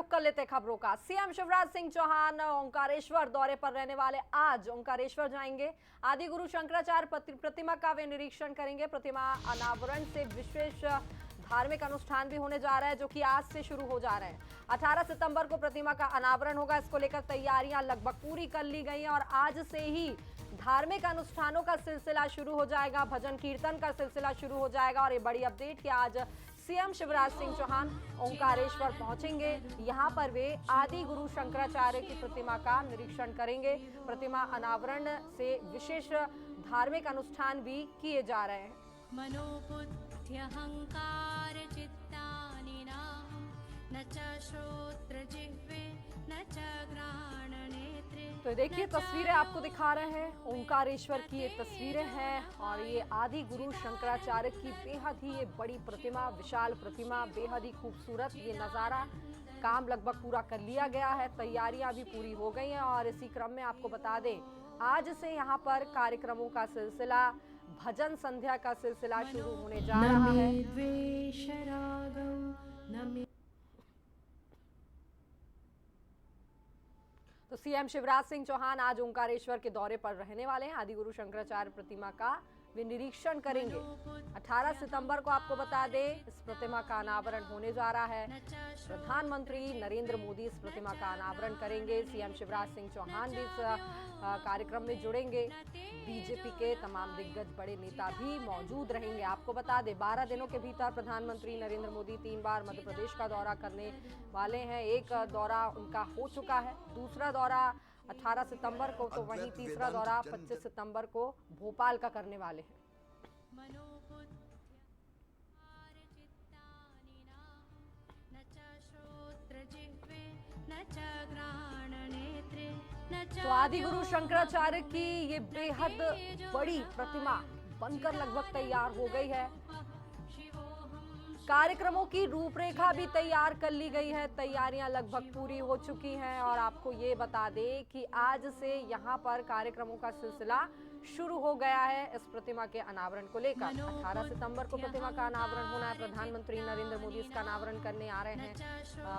रुख कर लेते खबरों का। सीएम शिवराज सिंह चौहान ओंकारेश्वर दौरे पर रहने वाले आज ओंकारेश्वर जाएंगे। आदि गुरु शंकराचार्य प्रतिमा का वे निरीक्षण करेंगे। प्रतिमा अनावरण से विशेष धार्मिक अनुष्ठान भी होने जा रहा है, जो कि आज से शुरू हो जा रहे हैं। 18 सितंबर को प्रतिमा का अनावरण होगा। इसको लेकर तैयारियां लगभग पूरी कर ली गई हैं और आज से ही धार्मिक अनुष्ठानों का सिलसिला शुरू हो जाएगा, भजन कीर्तन का सिलसिला शुरू हो जाएगा। और ये बड़ी अपडेट कि आज सीएम शिवराज सिंह चौहान ओंकारेश्वर पहुंचेंगे। यहां पर वे आदि गुरु शंकराचार्य की प्रतिमा का निरीक्षण करेंगे। प्रतिमा अनावरण से विशेष धार्मिक अनुष्ठान भी किए जा रहे हैं। मनोबुद्ध्यहंकार चित्तानि न च श्रोत्र जिह्वे न च घ्राण नेत्रे। तो देखिए तस्वीरें आपको दिखा रहे हैं, ओंकारेश्वर की ये तस्वीरें हैं और ये आदि गुरु शंकराचार्य की बेहद ही ये बड़ी प्रतिमा, विशाल प्रतिमा, बेहद ही खूबसूरत ये नज़ारा। काम लगभग पूरा कर लिया गया है, तैयारियां भी पूरी हो गई हैं और इसी क्रम में आपको बता दें आज से यहाँ पर कार्यक्रमों का सिलसिला, भजन संध्या का सिलसिला शुरू होने जा रहा है। तो सीएम शिवराज सिंह चौहान आज ओंकारेश्वर के दौरे पर रहने वाले हैं। आदि गुरु शंकराचार्य प्रतिमा का वे निरीक्षण करेंगे। 18 सितंबर को आपको बता दें इस प्रतिमा का अनावरण होने जा रहा है। प्रधानमंत्री नरेंद्र मोदी इस प्रतिमा का अनावरण करेंगे। सीएम शिवराज सिंह चौहान भी इस कार्यक्रम में जुड़ेंगे। बीजेपी के तमाम दिग्गज बड़े नेता भी मौजूद रहेंगे। आपको बता दें 12 दिनों के भीतर प्रधानमंत्री नरेंद्र मोदी 3 बार मध्य प्रदेश का दौरा करने वाले हैं। एक दौरा उनका हो चुका है, दूसरा दौरा 18 सितंबर को, तो वहीं तीसरा दौरा 25 सितंबर को भोपाल का करने वाले हैं। तो आदि गुरु शंकराचार्य की ये बेहद बड़ी प्रतिमा बनकर लगभग तैयार हो गई है। कार्यक्रमों की रूपरेखा भी तैयार कर ली गई है, तैयारियां लगभग पूरी हो चुकी हैं और आपको ये बता दें कि आज से यहाँ पर कार्यक्रमों का सिलसिला शुरू हो गया है इस प्रतिमा के अनावरण को लेकर। 18 सितंबर को प्रतिमा का अनावरण होना है। प्रधानमंत्री नरेंद्र मोदी इसका अनावरण करने आ रहे हैं।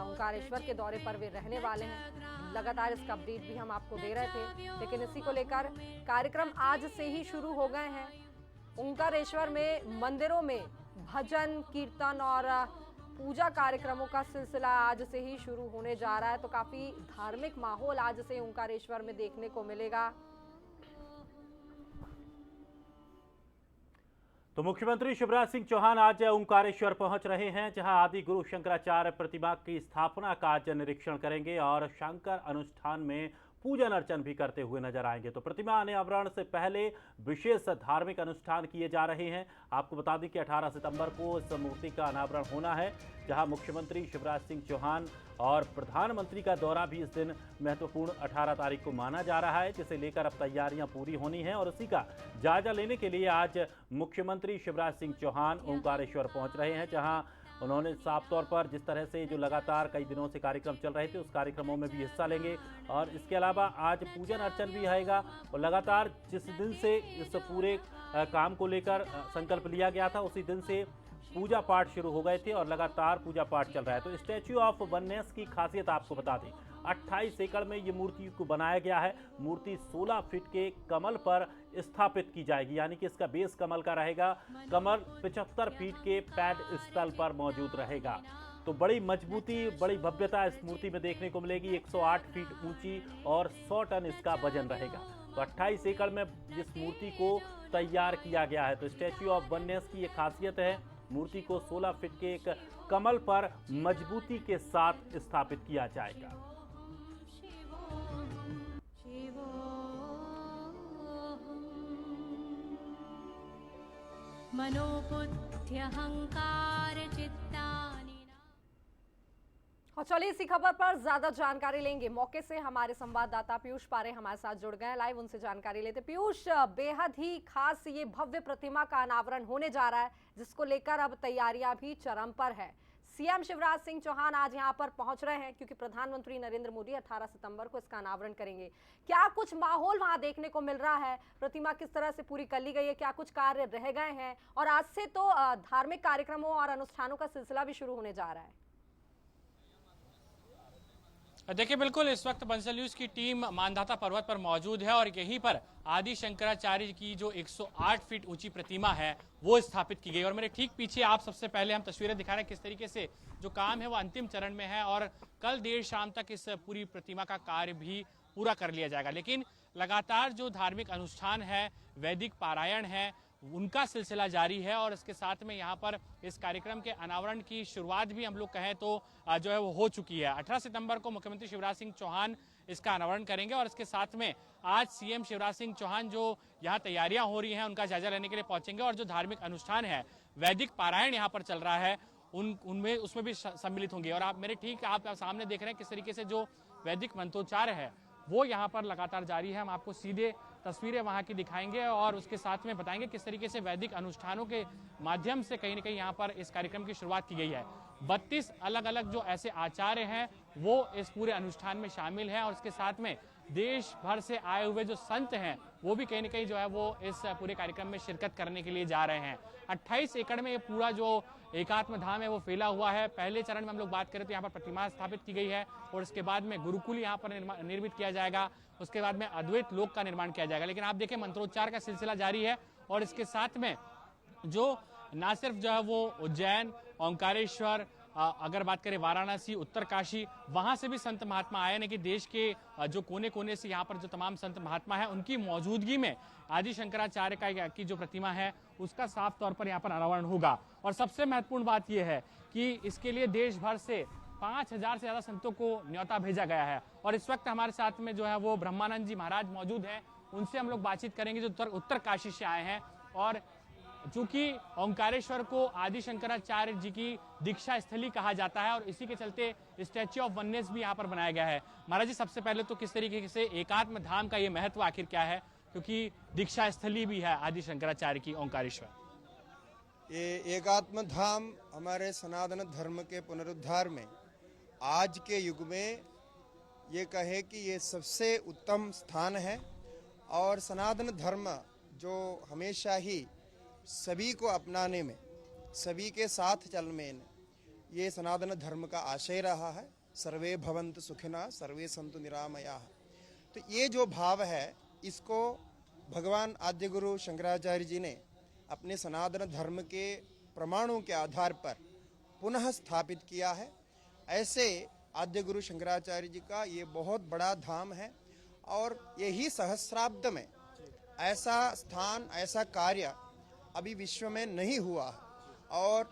ओंकारेश्वर के दौरे पर वे रहने वाले हैं। लगातार इसका अपडेट भी हम आपको दे रहे थे, लेकिन इसी को लेकर कार्यक्रम आज से ही शुरू हो गए हैं। ओंकारेश्वर में मंदिरों में भजन कीर्तन और पूजा कार्यक्रमों का सिलसिला आज से ही शुरू होने जा रहा है। तो काफी धार्मिक माहौल आज से ओंकारेश्वर में देखने को मिलेगा। तो मुख्यमंत्री शिवराज सिंह चौहान आज ओंकारेश्वर पहुंच रहे हैं, जहां आदि गुरु शंकराचार्य प्रतिमा की स्थापना का आज निरीक्षण करेंगे और शंकर अनुष्ठान में पूजन अर्चन भी करते हुए नजर आएंगे। तो प्रतिमा अनावरण से पहले विशेष धार्मिक अनुष्ठान किए जा रहे हैं। आपको बता दें कि 18 सितंबर को इस मूर्ति का अनावरण होना है, जहां मुख्यमंत्री शिवराज सिंह चौहान और प्रधानमंत्री का दौरा भी इस दिन महत्वपूर्ण 18 तारीख को माना जा रहा है, जिसे लेकर अब तैयारियां पूरी होनी है और उसी का जायजा लेने के लिए आज मुख्यमंत्री शिवराज सिंह चौहान ओंकारेश्वर पहुंच रहे हैं, जहां उन्होंने साफ तौर पर जिस तरह से जो लगातार कई दिनों से कार्यक्रम चल रहे थे उस कार्यक्रमों में भी हिस्सा लेंगे और इसके अलावा आज पूजन अर्चन भी आएगा। और लगातार जिस दिन से इस पूरे काम को लेकर संकल्प लिया गया था उसी दिन से पूजा पाठ शुरू हो गए थे और लगातार पूजा पाठ चल रहा है। तो स्टैच्यू ऑफ वननेस की खासियत आपको बता दें, 28 एकड़ में ये मूर्ति को बनाया गया है। मूर्ति 16 फीट के कमल पर स्थापित की जाएगी, यानी कि इसका बेस कमल का रहेगा। कमल 75 फीट के पैड स्थल पर मौजूद रहेगा। तो बड़ी मजबूती, बड़ी भव्यता इस मूर्ति में देखने को मिलेगी। 108 फीट ऊंची और 100 टन इसका वजन रहेगा। तो 28 एकड़ में इस मूर्ति को तैयार किया गया है। तो स्टैच्यू ऑफ वननेस की ये खासियत है, मूर्ति को 16 फीट के एक कमल पर मजबूती के साथ स्थापित किया जाएगा। मनोबुद्ध्यहंकार चित्तानि। और चलिए इसी खबर पर ज्यादा जानकारी लेंगे। मौके से हमारे संवाददाता पीयूष पारे हमारे साथ जुड़ गए, लाइव उनसे जानकारी लेते। पीयूष, बेहद ही खास ये भव्य प्रतिमा का अनावरण होने जा रहा है, जिसको लेकर अब तैयारियां भी चरम पर है। सीएम शिवराज सिंह चौहान आज यहां पर पहुंच रहे हैं क्योंकि प्रधानमंत्री नरेंद्र मोदी 18 सितंबर को इसका अनावरण करेंगे। क्या कुछ माहौल वहां देखने को मिल रहा है? प्रतिमा किस तरह से पूरी कर ली गई है? क्या कुछ कार्य रह गए हैं? और आज से तो धार्मिक कार्यक्रमों और अनुष्ठानों का सिलसिला भी शुरू होने जा रहा है। देखिए बिल्कुल इस वक्त बंसल न्यूज की टीम मानधाता पर्वत पर मौजूद है और यहीं पर आदि शंकराचार्य की जो 108 फीट ऊंची प्रतिमा है वो स्थापित की गई। और मेरे ठीक पीछे आप सबसे पहले हम तस्वीरें दिखा रहे हैं किस तरीके से जो काम है वो अंतिम चरण में है और कल देर शाम तक इस पूरी प्रतिमा का कार्य भी पूरा कर लिया जाएगा। लेकिन लगातार जो धार्मिक अनुष्ठान है, वैदिक पारायण है, उनका सिलसिला जारी है और इसके साथ में यहाँ पर इस कार्यक्रम के अनावरण की शुरुआत भी हम लोग कहें तो जो है वो हो चुकी है। 18 सितंबर को मुख्यमंत्री शिवराज सिंह चौहान इसका अनावरण करेंगे और इसके साथ में आज सीएम शिवराज सिंह चौहान जो यहाँ तैयारियां हो रही हैं उनका जायजा लेने के लिए पहुंचेंगे और जो धार्मिक अनुष्ठान है, वैदिक पारायण यहाँ पर चल रहा है, उनमें उसमें भी सम्मिलित होंगे। और आप मेरे ठीक आप सामने देख रहे हैं किस तरीके से जो वैदिक मंत्रोच्चार है वो यहाँ पर लगातार जारी है। हम आपको सीधे तस्वीरें वहाँ की दिखाएंगे और उसके साथ में बताएंगे किस तरीके से वैदिक अनुष्ठानों के माध्यम से कहीं न कहीं यहाँ पर इस कार्यक्रम की शुरुआत की गई है। 32 अलग अलग जो ऐसे आचार्य हैं वो इस पूरे अनुष्ठान में शामिल हैं और इसके साथ में देश भर से आए हुए जो संत हैं वो भी कहीं न कहीं जो है वो इस पूरे कार्यक्रम में शिरकत करने के लिए जा रहे हैं। 28 एकड़ में ये पूरा जो एकात्म धाम है वो फैला हुआ है। पहले चरण में हम लोग बात करें तो यहाँ पर प्रतिमा स्थापित की गई है और इसके बाद में गुरुकुल यहाँ पर निर्मित किया जाएगा, उसके बाद में अद्वैत लोक का निर्माण किया जाएगा। लेकिन आप देखें मंत्रोच्चार का सिलसिला जारी है और इसके साथ में जो ना सिर्फ जो है वो उज्जैन, ओंकारेश्वर, अगर बात करें वाराणसी, उत्तरकाशी, वहां से भी संत महात्मा आए हैं कि देश के जो कोने कोने से यहाँ पर जो तमाम संत महात्मा हैं उनकी मौजूदगी में आदि शंकराचार्य की जो प्रतिमा है उसका साफ तौर पर यहाँ पर अनावरण होगा। और सबसे महत्वपूर्ण बात यह है कि इसके लिए देश भर से 5000 से ज्यादा संतों को न्योता भेजा गया है और इस वक्त हमारे साथ में जो है वो ब्रह्मानंद जी महाराज मौजूद हैं। उनसे हम लोग बातचीत करेंगे जो उत्तरकाशी से आए हैं और चूंकि ओंकारेश्वर को आदि शंकराचार्य जी की दीक्षा स्थली कहा जाता है और इसी के चलते स्टैच्यू ऑफ वननेस भी यहाँ पर बनाया गया है। महाराज जी सबसे पहले तो किस तरीके से एकात्म धाम का ये महत्व आखिर क्या है, क्योंकि दीक्षा स्थली भी है आदि शंकराचार्य की ओंकारेश्वर। ये एकात्म धाम हमारे सनातन धर्म के पुनरुद्धार में आज के युग में ये कहे कि ये सबसे उत्तम स्थान है और सनातन धर्म जो हमेशा ही सभी को अपनाने में, सभी के साथ चलने में ये सनातन धर्म का आशय रहा है। सर्वे भवन्तु सुखिनः सर्वे सन्तु निरामयाः। तो ये जो भाव है इसको भगवान आद्य गुरु शंकराचार्य जी ने अपने सनातन धर्म के प्रमाणों के आधार पर पुनः स्थापित किया है। ऐसे आद्य गुरु शंकराचार्य जी का ये बहुत बड़ा धाम है और यही सहस्राब्द में ऐसा स्थान, ऐसा कार्य अभी विश्व में नहीं हुआ और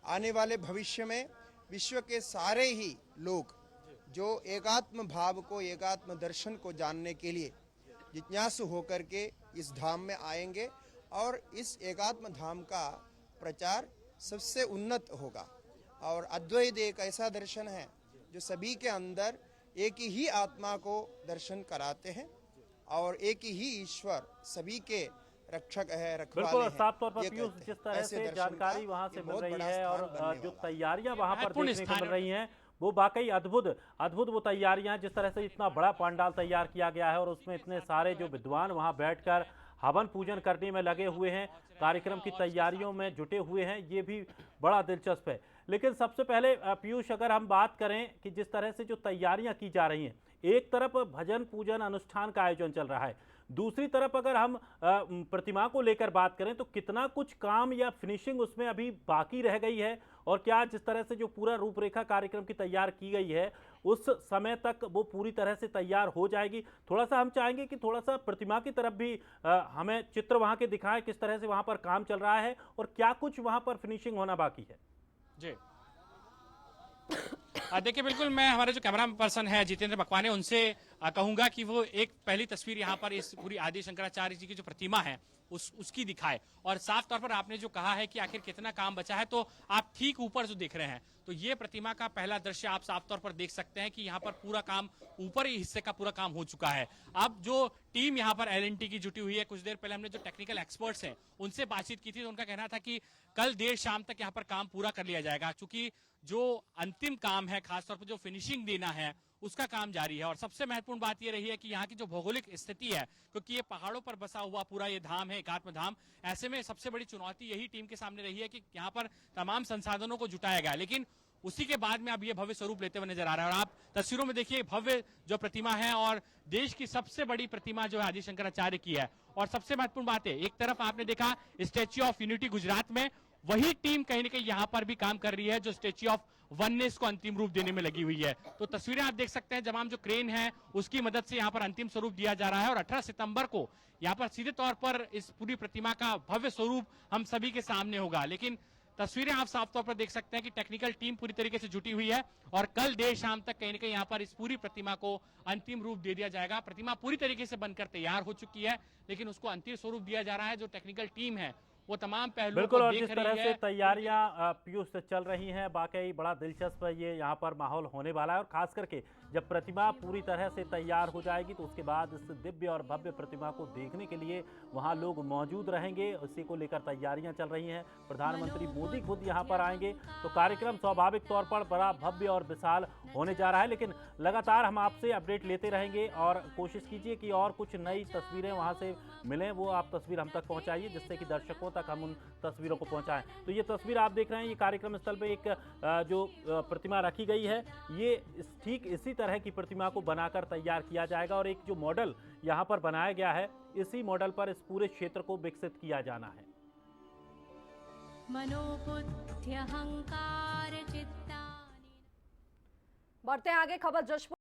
आने वाले भविष्य में विश्व के सारे ही लोग जो एकात्म भाव को, एकात्म दर्शन को जानने के लिए जिज्ञासु होकर के इस धाम में आएंगे और इस एकात्म धाम का प्रचार सबसे उन्नत होगा। और अद्वैत एक ऐसा दर्शन है जो सभी के अंदर एक ही आत्मा को दर्शन कराते हैं और एक ही ईश्वर सभी के रक्षक है, रखवाले बिल्कुल हैं। साफ तौर पर पीयूष जिस तरह से जानकारी वहां से मिल रही है और जो तैयारियां वहां पर देखने को मिल रही हैं वो वाकई अद्भुत वो तैयारियां, जिस तरह से इतना बड़ा पंडाल तैयार किया गया है और उसमें इतने सारे जो विद्वान वहां बैठकर हवन पूजन करने में लगे हुए हैं, कार्यक्रम की तैयारियों में जुटे हुए हैं, ये भी बड़ा दिलचस्प है। लेकिन सबसे पहले पीयूष अगर हम बात करें कि जिस तरह से जो तैयारियां की जा रही हैं, एक तरफ भजन पूजन अनुष्ठान का आयोजन चल रहा है, दूसरी तरफ अगर हम प्रतिमा को लेकर बात करें तो कितना कुछ काम या फिनिशिंग उसमें अभी बाकी रह गई है और क्या जिस तरह से जो पूरा रूपरेखा कार्यक्रम की तैयार की गई है उस समय तक वो पूरी तरह से तैयार हो जाएगी? थोड़ा सा हम चाहेंगे कि थोड़ा सा प्रतिमा की तरफ भी हमें चित्र वहां के दिखाएं, किस तरह से वहां पर काम चल रहा है और क्या कुछ वहां पर फिनिशिंग होना बाकी है। जी देखिए बिल्कुल मैं हमारे जो कैमरा पर्सन है जितेंद्र बकवाने उनसे कहूंगा कि वो एक पहली तस्वीर यहाँ पर इस पूरी आदि शंकराचार्य जी की जो प्रतिमा है उसकी दिखाए और साफ तौर पर आपने जो कहा है कि आखिर कितना काम बचा है तो आप ठीक ऊपर जो देख रहे हैं तो ये प्रतिमा का पहला दृश्य आप साफ तौर पर देख सकते हैं कि यहाँ पर पूरा काम ऊपर ही हिस्से का पूरा काम हो चुका है। अब जो टीम यहाँ पर L&T की जुटी हुई है, कुछ देर पहले हमने जो टेक्निकल एक्सपर्ट्स हैं उनसे बातचीत की थी तो उनका कहना था कि कल देर शाम तक यहाँ पर काम पूरा कर लिया जाएगा, चूंकि जो अंतिम काम है खासतौर पर जो फिनिशिंग देना है उसका काम जारी है। और सबसे महत्वपूर्ण बात यह रही है कि यहाँ की जो भौगोलिक स्थिति है, क्योंकि ये पहाड़ों पर बसा हुआ पूरा ये धाम है, एकात्म धाम, ऐसे में सबसे बड़ी चुनौती यही टीम के सामने रही है कि यहाँ पर तमाम संसाधनों को जुटाया गया, लेकिन उसी के बाद में अब ये भव्य स्वरूप लेते हुए नजर आ रहा है। और आप तस्वीरों में देखिए भव्य जो प्रतिमा है और देश की सबसे बड़ी प्रतिमा जो है आदि शंकराचार्य की है। और सबसे महत्वपूर्ण बात है, एक तरफ आपने देखा स्टैच्यू ऑफ यूनिटी गुजरात में, वही टीम कहीं ना कहीं यहां पर भी काम कर रही है जो स्टैच्यू ऑफ वननेस को अंतिम रूप देने में लगी हुई है। तो तस्वीरें आप देख सकते हैं, तमाम जो क्रेन है उसकी मदद से यहाँ पर अंतिम स्वरूप दिया जा रहा है। और 18 सितंबर को यहाँ पर सीधे तौर पर इस पूरी प्रतिमा का भव्य स्वरूप हम सभी के सामने होगा। लेकिन तस्वीरें आप साफ तौर पर देख सकते हैं कि टेक्निकल टीम पूरी तरीके से जुटी हुई है और कल देर शाम तक कहीं ना कहीं यहाँ पर इस पूरी प्रतिमा को अंतिम रूप दे दिया जाएगा। प्रतिमा पूरी तरीके से बनकर तैयार हो चुकी है, लेकिन उसको अंतिम स्वरूप दिया जा रहा है। जो टेक्निकल टीम है वो तमाम पहलुओं बिल्कुल, को और देख जिस रही तरह है। से तैयारियां पीयूष से चल रही हैं, वाकई बड़ा दिलचस्प ये यहाँ पर माहौल होने वाला है। और खास करके जब प्रतिमा पूरी तरह से तैयार हो जाएगी तो उसके बाद इस दिव्य और भव्य प्रतिमा को देखने के लिए वहाँ लोग मौजूद रहेंगे। उसी को लेकर तैयारियां चल रही हैं। प्रधानमंत्री मोदी खुद यहाँ पर आएंगे तो कार्यक्रम स्वाभाविक तौर पर बड़ा भव्य और विशाल होने जा रहा है। लेकिन लगातार हम आपसे अपडेट लेते रहेंगे और कोशिश कीजिए कि और कुछ नई तस्वीरें वहाँ से मिलें, वो आप तस्वीर हम तक पहुँचाइए जिससे कि दर्शकों तक हम उन तस्वीरों को पहुंचाएं। तो ये तस्वीर आप देख रहे हैं, ये कार्यक्रम स्थल पे एक जो प्रतिमा रखी गई है, ये ठीक इसी तरह की प्रतिमा को बनाकर तैयार किया जाएगा। और एक जो मॉडल यहाँ पर बनाया गया है, इसी मॉडल पर इस पूरे क्षेत्र को विकसित किया जाना है। मनोबुद्ध्यहंकार चित्तानि। बढ़ते हैं आगे, खबर जशपुर